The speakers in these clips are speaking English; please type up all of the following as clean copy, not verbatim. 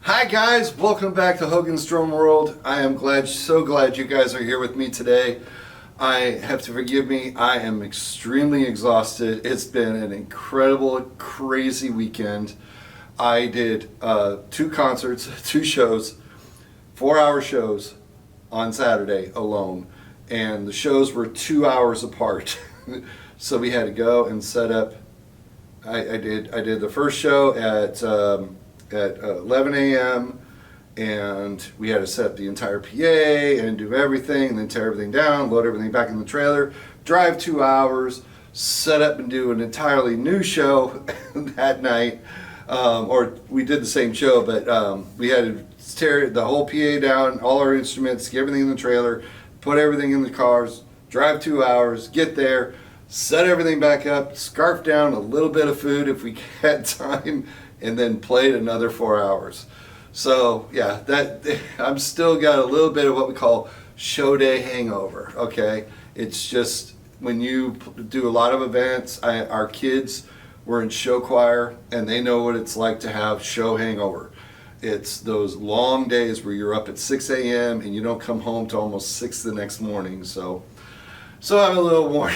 Hi guys, welcome back to Hogan's Drum World. I am so glad you guys are here with me today. I have to forgive me, I am extremely exhausted. It's been an incredible, crazy weekend. I did 2 concerts, 2 shows, 4-hour shows on Saturday alone, and the shows were 2 hours apart. So we had to go and set up. I did the first show at 11 a.m. and we had to set up the entire PA and do everything, and then tear everything down, load everything back in the trailer, drive 2 hours, set up and do an entirely new show that night. Or we did the same show, but we had to tear the whole PA down, all our instruments, get everything in the trailer, put everything in the cars, drive 2 hours, get there, set everything back up, scarf down a little bit of food if we had time, and then played another 4 hours. So yeah, I'm still got a little bit of what we call show day hangover. Okay, it's just when you do a lot of events. Our kids were in show choir, and they know what it's like to have show hangover. It's those long days where you're up at 6 a.m. and you don't come home till almost 6 the next morning. So I'm a little worn.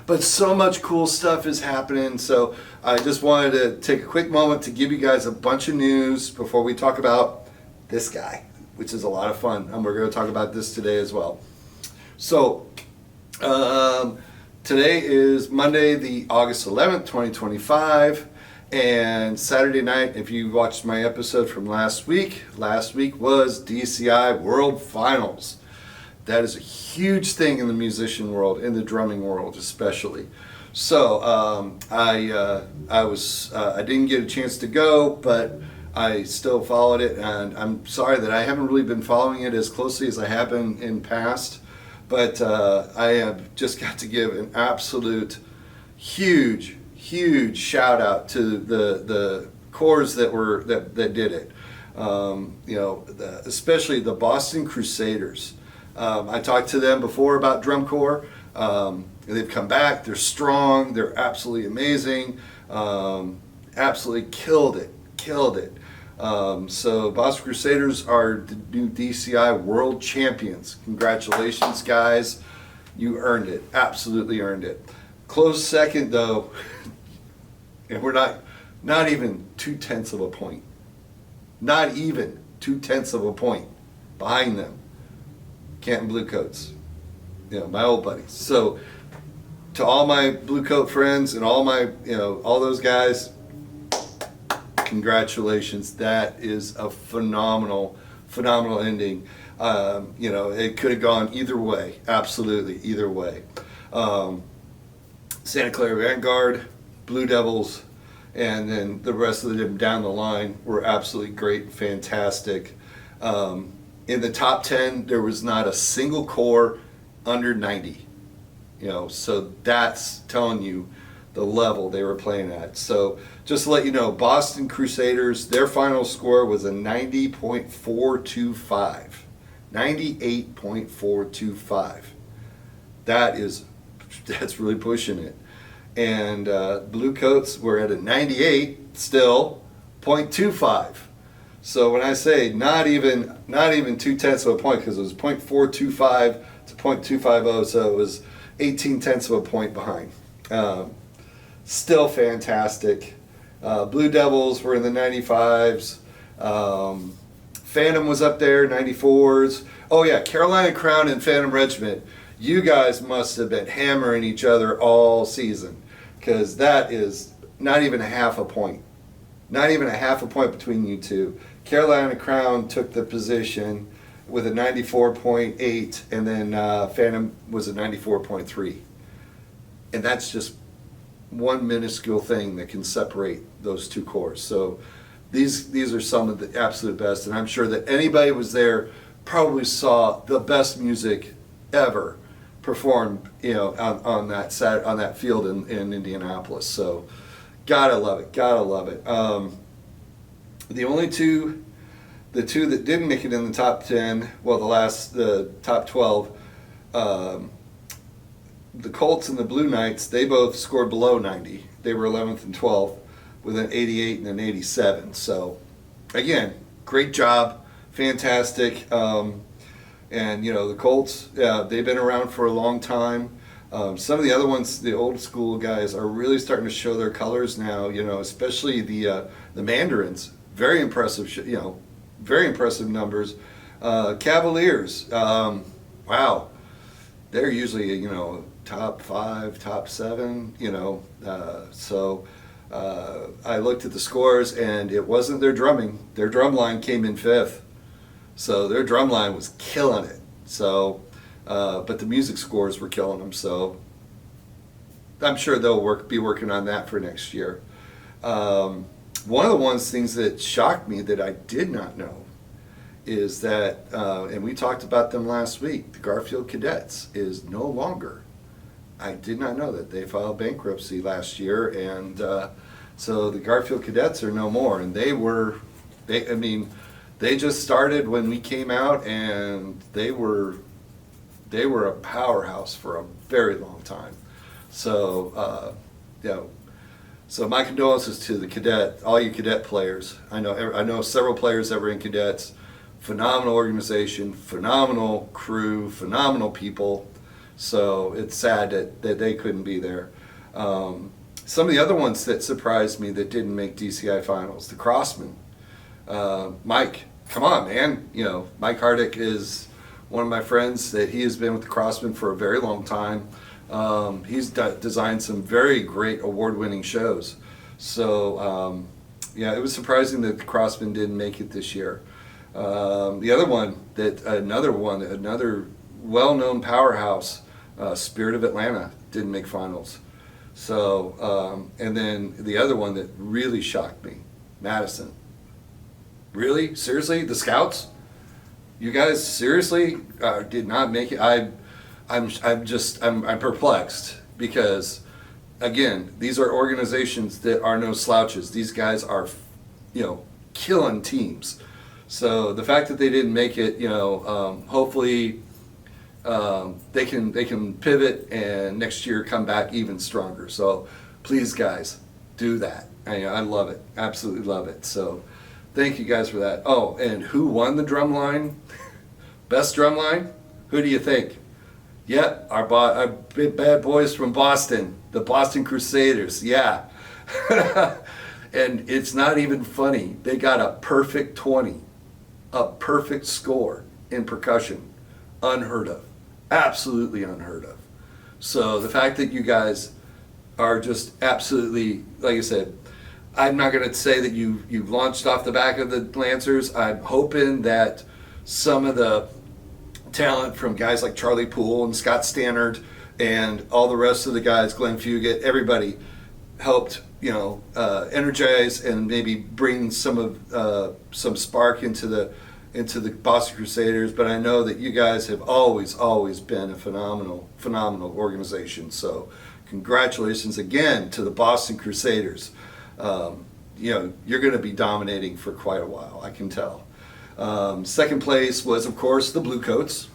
But so much cool stuff is happening, so I just wanted to take a quick moment to give you guys a bunch of news before we talk about this guy, which is a lot of fun, and we're going to talk about this today as well. So today is Monday, the August 11th, 2025, and Saturday night, if you watched my episode from last week was DCI World Finals. That is a huge thing in the musician world, in the drumming world especially. So I didn't get a chance to go, but I still followed it, and I'm sorry that I haven't really been following it as closely as I have been in past. But I have just got to give an absolute huge shout out to the corps that did it. Especially the Boston Crusaders. I talked to them before about drum corps. They've come back. They're strong. They're absolutely amazing. Absolutely killed it. So Boston Crusaders are the new DCI World Champions. Congratulations, guys. You earned it. Absolutely earned it. Close second, though, and we're not even 0.2 of a point. Not even 0.2 of a point behind them. Canton Bluecoats, my old buddies. So to all my Blue Coat friends and all my, all those guys, congratulations. That is a phenomenal ending. It could have gone either way, absolutely either way. Santa Clara Vanguard, Blue Devils, and then the rest of them down the line were absolutely great, fantastic. In the top 10, there was not a single corps under 90. So that's telling you the level they were playing at. So just to let you know, Boston Crusaders, their final score was a 90.425. 98.425. That's really pushing it. And Blue Coats were at a 98 still, 0.25. So when I say not even 0.2 of a point, because it was 0.425 to 0.250, so it was 0.18 of a point behind. Still fantastic. Blue Devils were in the 95s. Phantom was up there, 94s. Oh yeah, Carolina Crown and Phantom Regiment. You guys must have been hammering each other all season, because that is not even a half a point. Not even a half a point between you two. Carolina Crown took the position with a 94.8, and then Phantom was a 94.3. And that's just one minuscule thing that can separate those two corps. So these are some of the absolute best, and I'm sure that anybody who was there probably saw the best music ever performed, on that field in Indianapolis. So gotta love it. The two that didn't make it in the top 10, the top 12, the Colts and the Blue Knights, they both scored below 90. They were 11th and 12th with an 88 and an 87. So again, great job, fantastic. And the Colts, they've been around for a long time. Some of the other ones, the old school guys, are really starting to show their colors now. Especially the Mandarins. Very impressive. Very impressive numbers. Cavaliers. Wow, they're usually top 5, top 7. So I looked at the scores, and it wasn't their drumming. Their drum line came in 5th. So their drum line was killing it. So, but the music scores were killing them. So I'm sure they'll be working on that for next year. One of the things that shocked me that I did not know is that, and we talked about them last week, the Garfield Cadets is no longer. I did not know that. They filed bankruptcy last year, and so the Garfield Cadets are no more. And they just started when we came out, and they were a powerhouse for a very long time. So, so my condolences to all you cadet players. I know several players that were in cadets. Phenomenal organization, phenomenal crew, phenomenal people. So it's sad that they couldn't be there. Some of the other ones that surprised me that didn't make DCI finals, the Crossmen. Mike, come on, man. Mike Hardick is one of my friends that he has been with the Crossmen for a very long time. He's designed some very great award-winning shows. So, it was surprising that the Crossmen didn't make it this year. The other one, another well-known powerhouse, Spirit of Atlanta, didn't make finals. So, and then the other one that really shocked me, Madison. Really? Seriously? The Scouts? You guys seriously did not make it? I'm perplexed because, again, these are organizations that are no slouches. These guys are, killing teams. So the fact that they didn't make it, hopefully they can pivot and next year come back even stronger. So please, guys, do that. I love it, absolutely love it. So thank you guys for that. Oh, and who won the drum line? Best drum line? Who do you think? Yep, our big bad boys from Boston, the Boston Crusaders. Yeah. And it's not even funny. They got a perfect 20. A perfect score in percussion. Unheard of. Absolutely unheard of. So the fact that you guys are just absolutely, like I said, I'm not going to say that you've launched off the back of the Lancers. I'm hoping that some of the talent from guys like Charlie Poole and Scott Stannard and all the rest of the guys, Glenn Fugit, everybody helped energize and maybe bring some spark into the Boston Crusaders. But I know that you guys have always been a phenomenal organization. So congratulations again to the Boston Crusaders. You're going to be dominating for quite a while, I can tell. Second place was, of course, the Bluecoats.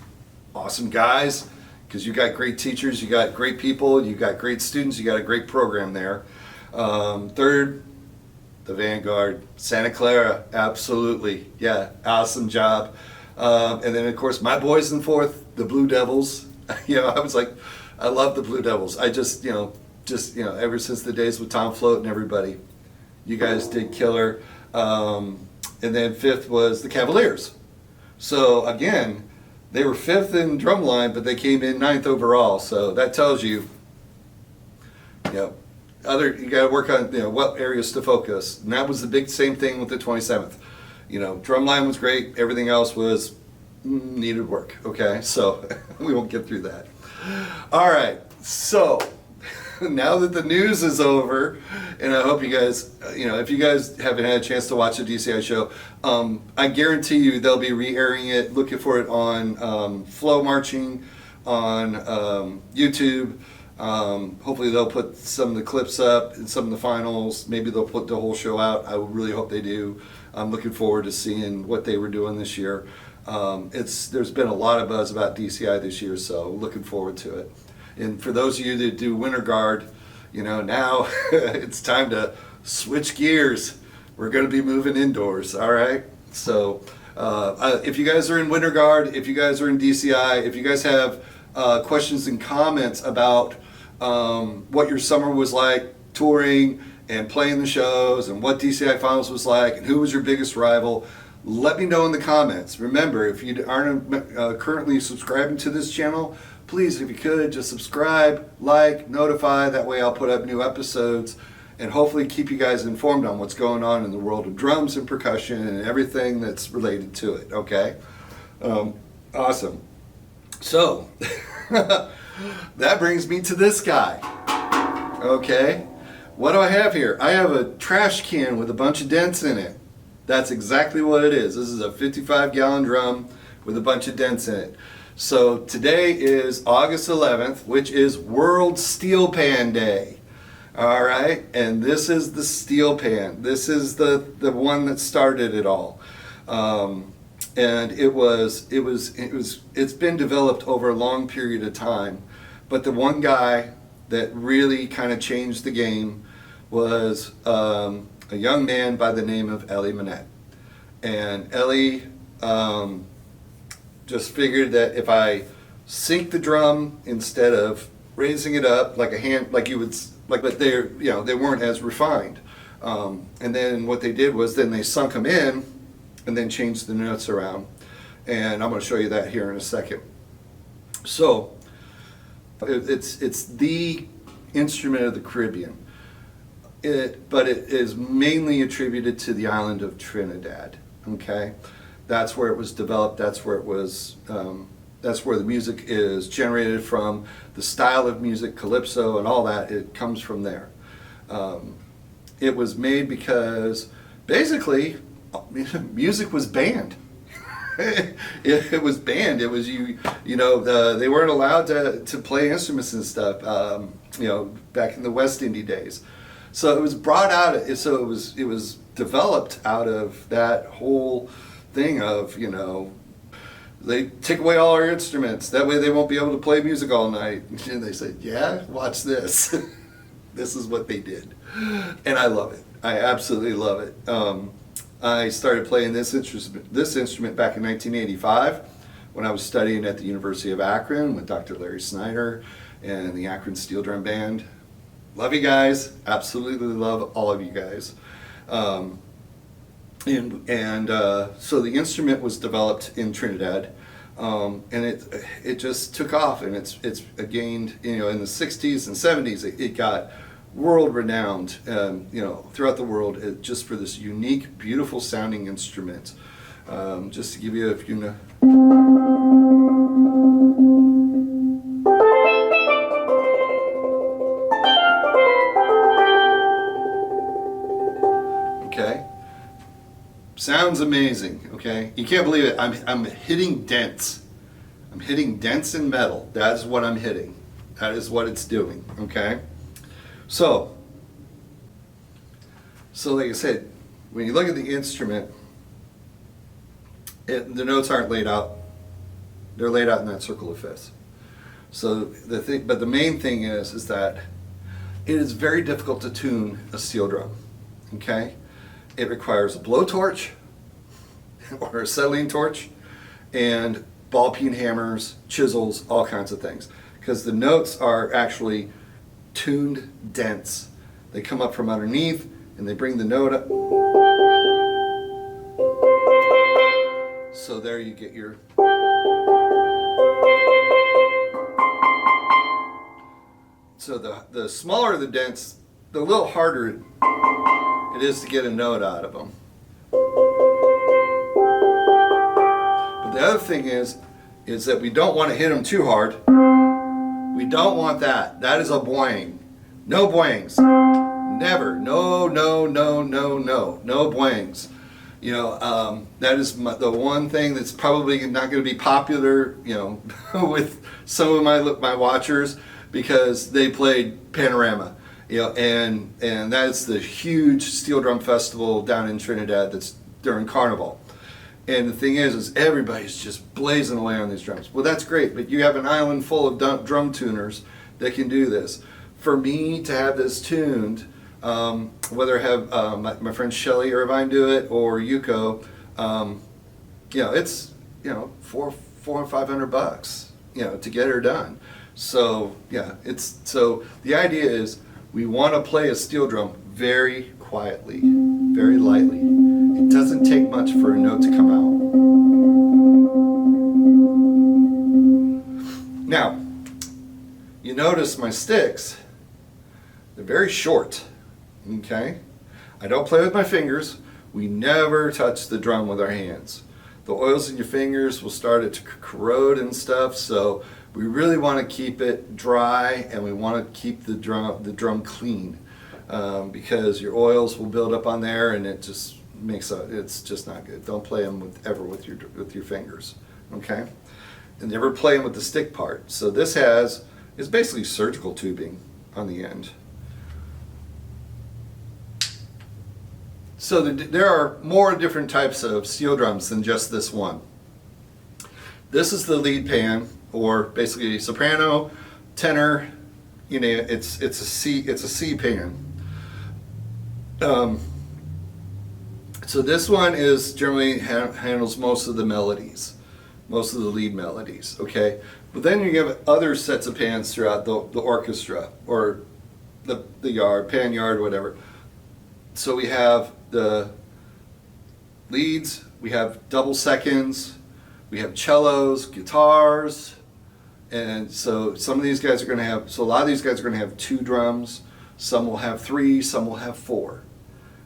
Awesome guys, because you got great teachers, you got great people, you got great students, you got a great program there. Third, the Vanguard, Santa Clara, absolutely, yeah, awesome job. And then, of course, my boys in fourth, the Blue Devils. I was like, I love the Blue Devils. I just ever since the days with Tom Float and everybody, you guys did killer. And then fifth was the Cavaliers. So again, they were fifth in drumline, but they came in ninth overall. So that tells you, you got to work on what areas to focus. And that was the same thing with the 27th. Drumline was great. Everything else was needed work. Okay, so we won't get through that. All right, so now that the news is over, and I hope you guys, if you guys haven't had a chance to watch the DCI show, I guarantee you they'll be re-airing it. Looking for it on Flow Marching, on YouTube. Hopefully they'll put some of the clips up and some of the finals. Maybe they'll put the whole show out. I really hope they do. I'm looking forward to seeing what they were doing this year. There's been a lot of buzz about DCI this year, so looking forward to it. And for those of you that do Winter Guard, now it's time to switch gears. we're going to be moving indoors, all right? So if you guys are in Winter Guard, if you guys are in DCI, if you guys have questions and comments about what your summer was like touring and playing the shows and what DCI Finals was like and who was your biggest rival, let me know in the comments. Remember, if you aren't currently subscribing to this channel, please, if you could, just subscribe, like, notify. That way I'll put up new episodes and hopefully keep you guys informed on what's going on in the world of drums and percussion and everything that's related to it, okay? Awesome. So, that brings me to this guy, okay? What do I have here? I have a trash can with a bunch of dents in it. That's exactly what it is. This is a 55-gallon drum with a bunch of dents in it. So today is August 11th, which is World Steelpan Day. All right, and this is the steel pan. This is the one that started it all, and it's been developed over a long period of time. But the one guy that really kind of changed the game was a young man by the name of Ellie Manette. And Ellie just figured that if I sink the drum instead of raising it up like a hand, like you would, but they weren't as refined. And then what they did was then they sunk them in and then changed the notes around. And I'm going to show you that here in a second. So it's the instrument of the Caribbean. But it is mainly attributed to the island of Trinidad. Okay, that's where it was developed. That's where it was. That's where the music is generated from. The style of music, calypso, and all that, it comes from there. It was made because basically music was banned. It was banned. It was they weren't allowed to play instruments and stuff. Back in the West Indies days. So it was brought out. So it was developed out of that whole thing of they take away all our instruments. That way they won't be able to play music all night. And they said, "Yeah, watch this." This is what they did, and I love it. I absolutely love it. I started playing this instrument back in 1985 when I was studying at the University of Akron with Dr. Larry Snyder and the Akron Steel Drum Band. Love you guys. Absolutely love all of you guys. So the instrument was developed in Trinidad, and it just took off, and it's gained in the 60s and 70s. It got world renowned, throughout the world, just for this unique, beautiful sounding instrument. Just to give you a few. Okay, sounds amazing. Okay, you can't believe it. I'm hitting dents. I'm hitting dents in metal. That's what I'm hitting. That is what it's doing. Okay, so like I said, when you look at the instrument, the notes aren't laid out. They're laid out in that circle of fifths. So but the main thing is that it is very difficult to tune a steel drum. Okay. It requires a blowtorch or a settling torch and ball peen hammers, chisels, all kinds of things. Because the notes are actually tuned dents. They come up from underneath and they bring the note up. So there you get your. So the smaller the dents, the little harder it is to get a note out of them. But the other thing is that we don't want to hit them too hard. We don't want that. That is a boing. No boings. Never. No boings. That is the one thing that's probably not going to be popular, with some of my watchers, because they played Panorama. And that's the huge steel drum festival down in Trinidad that's during Carnival. And the thing is everybody's just blazing away on these drums. Well, that's great, but you have an island full of drum tuners that can do this. For me to have this tuned Whether I have my friend Shelly Irvine do it or Yuko, it's $400 or $500, to get her done. So yeah, so the idea is we want to play a steel drum very quietly, very lightly. It doesn't take much for a note to come out. Now, you notice my sticks, they're very short, okay? I don't play with my fingers. We never touch the drum with our hands. The oils in your fingers will start it to corrode and stuff, so we really want to keep it dry, and we want to keep the drum clean, because your oils will build up on there, and it just it's just not good. Don't play them ever with your fingers, okay? And never play them with the stick part. So this is basically surgical tubing on the end. So there are more different types of steel drums than just this one. This is the lead pan, or basically soprano, tenor. It's a C pan. So this one is generally handles most of the melodies, most of the lead melodies. Okay, but then you have other sets of pans throughout the orchestra, or the yard, pan yard, whatever. So we have the leads, we have double seconds, we have cellos, guitars, and so some of these guys are going to have, so a lot of these guys are going to have 2 drums, some will have 3, some will have 4.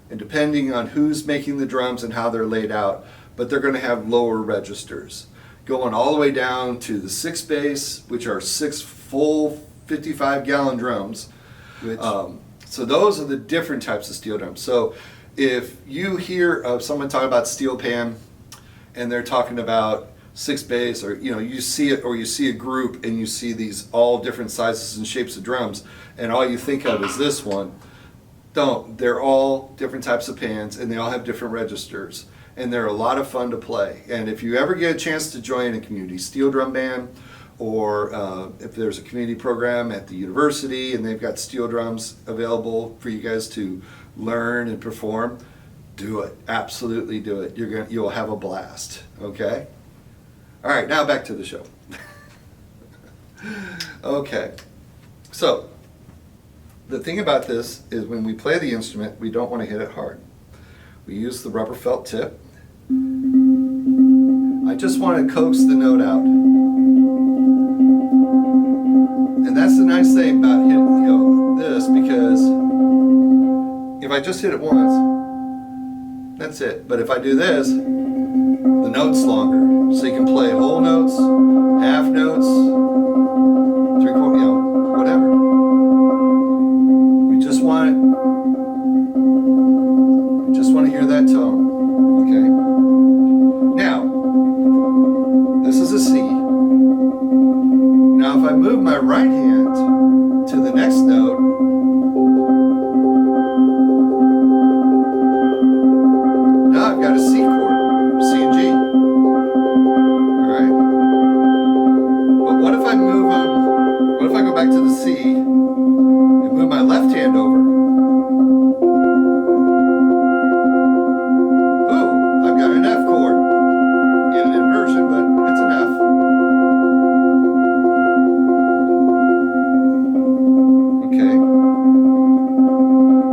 And depending on who's making the drums and how they're laid out, but they're going to have lower registers, going all the way down to the 6 bass, which are 6 full 55-gallon drums. So those are the different types of steel drums. So if you hear of someone talking about Steelpan and they're talking about 6 bass, or you see it, or you see a group and you see these all different sizes and shapes of drums, and all you think of is this one, they're all different types of pans, and they all have different registers, and they're a lot of fun to play. And if you ever get a chance to join a community steel drum band, or if there's a community program at the university and they've got steel drums available for you guys to learn and perform, do it. Absolutely do it. You'll have a blast. Okay? All right, now back to the show. Okay. So, the thing about this is when we play the instrument, we don't want to hit it hard. We use the rubber felt tip. I just want to coax the note out. And that's the nice thing about hitting this, because if I just hit it once, that's it. But if I do this, the note's longer. So you can play whole notes, half notes, 3/4, whatever. We just want to hear that tone. Okay? Now, this is a C. Now if I move my right hand to the next note, now I've got a C chord, C and G. Alright? But what if I go back to the C and move my left hand over? Ooh, I've got an F chord in an inversion, but it's an F. Okay?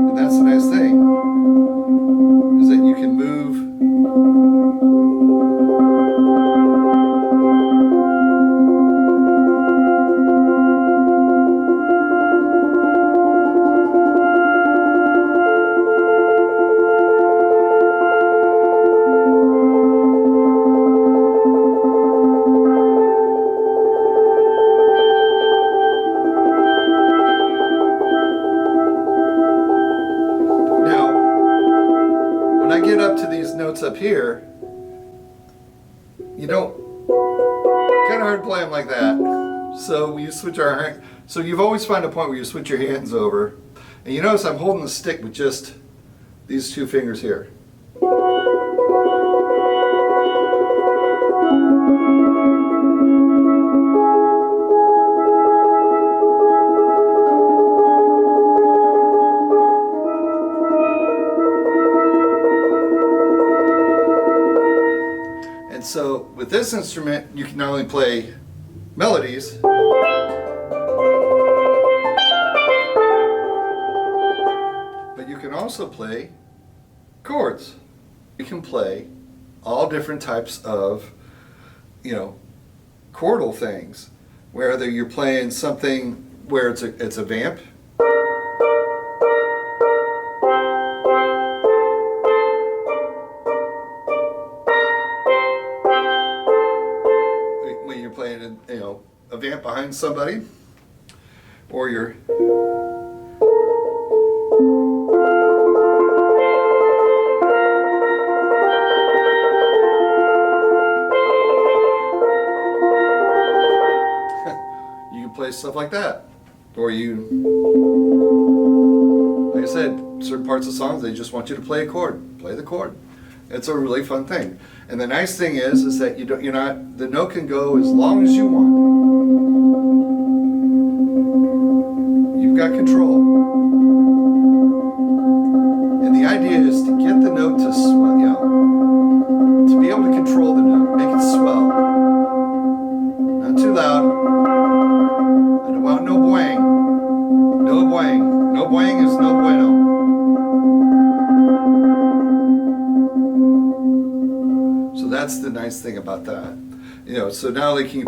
And that's the nice thing, is that you can move up here, kind of hard to play them like that. So you switch so you've always found a point where you switch your hands over, and you notice I'm holding the stick with just these 2 fingers here. so with this instrument, you can not only play melodies, but you can also play chords. You can play all different types of, chordal things. Whether you're playing something where it's a vamp, when you're playing a vamp behind somebody, or you're play stuff like that, or like I said, certain parts of songs they just want you to play a chord. Play the chord. It's a really fun thing, and the nice thing is that the note can go as long as you want. You've got control, and the idea is to get the note to swell, to be able to control the note, make it swell, not too loud. Well, no boing. No boing. No boing is no bueno. So that's the nice thing about that. So not only can you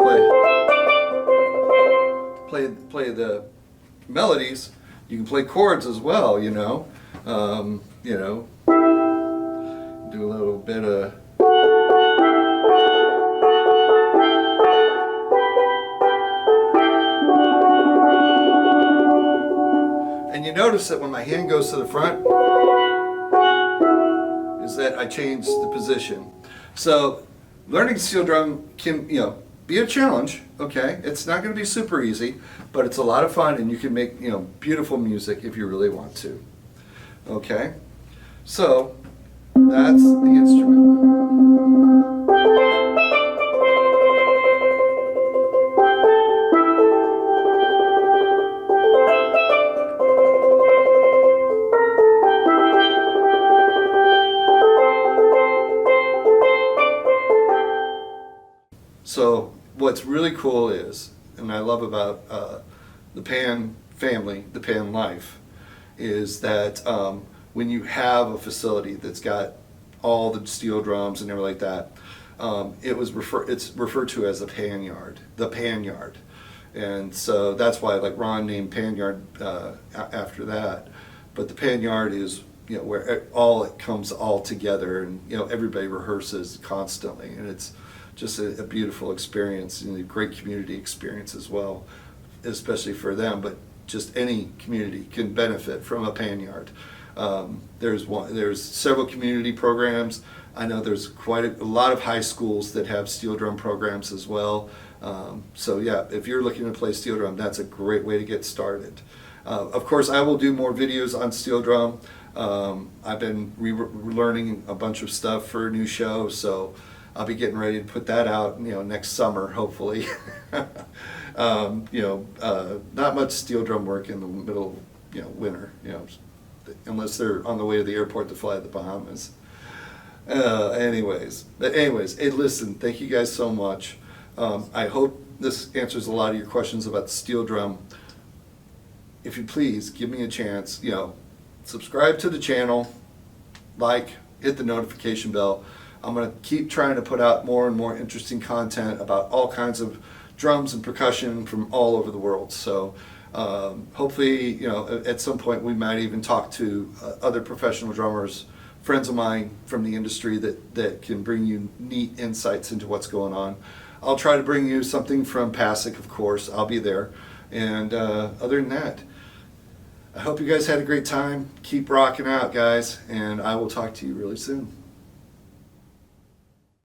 play the melodies, you can play chords as well, do a little bit of you notice that when my hand goes to the front, is that I change the position. So learning steel drum can, be a challenge, okay? It's not going to be super easy, but it's a lot of fun, and you can make, beautiful music if you really want to. Okay? So that's the instrument. So what's really cool is, and I love about the Pan family, the Pan life, is that when you have a facility that's got all the steel drums and everything like that, it's referred to as a pan yard, the pan yard. And so that's why Ron named Pan Yard after that. But the pan yard is where it comes all together, and everybody rehearses constantly, and it's just a beautiful experience and a great community experience as well, especially for them. But just any community can benefit from a pan yard. There's several community programs. I know there's quite a lot of high schools that have steel drum programs as well. So yeah, if you're looking to play steel drum, that's a great way to get started. Of course, I will do more videos on steel drum. I've been learning a bunch of stuff for a new show, so I'll be getting ready to put that out, next summer, hopefully. Not much steel drum work in the middle, winter, unless they're on the way to the airport to fly to the Bahamas. Anyways, hey, listen, thank you guys so much. I hope this answers a lot of your questions about the steel drum. If you please, give me a chance, subscribe to the channel, hit the notification bell. I'm going to keep trying to put out more and more interesting content about all kinds of drums and percussion from all over the world. So hopefully, at some point we might even talk to other professional drummers, friends of mine from the industry that can bring you neat insights into what's going on. I'll try to bring you something from PASIC, of course. I'll be there. And other than that, I hope you guys had a great time. Keep rocking out, guys, and I will talk to you really soon.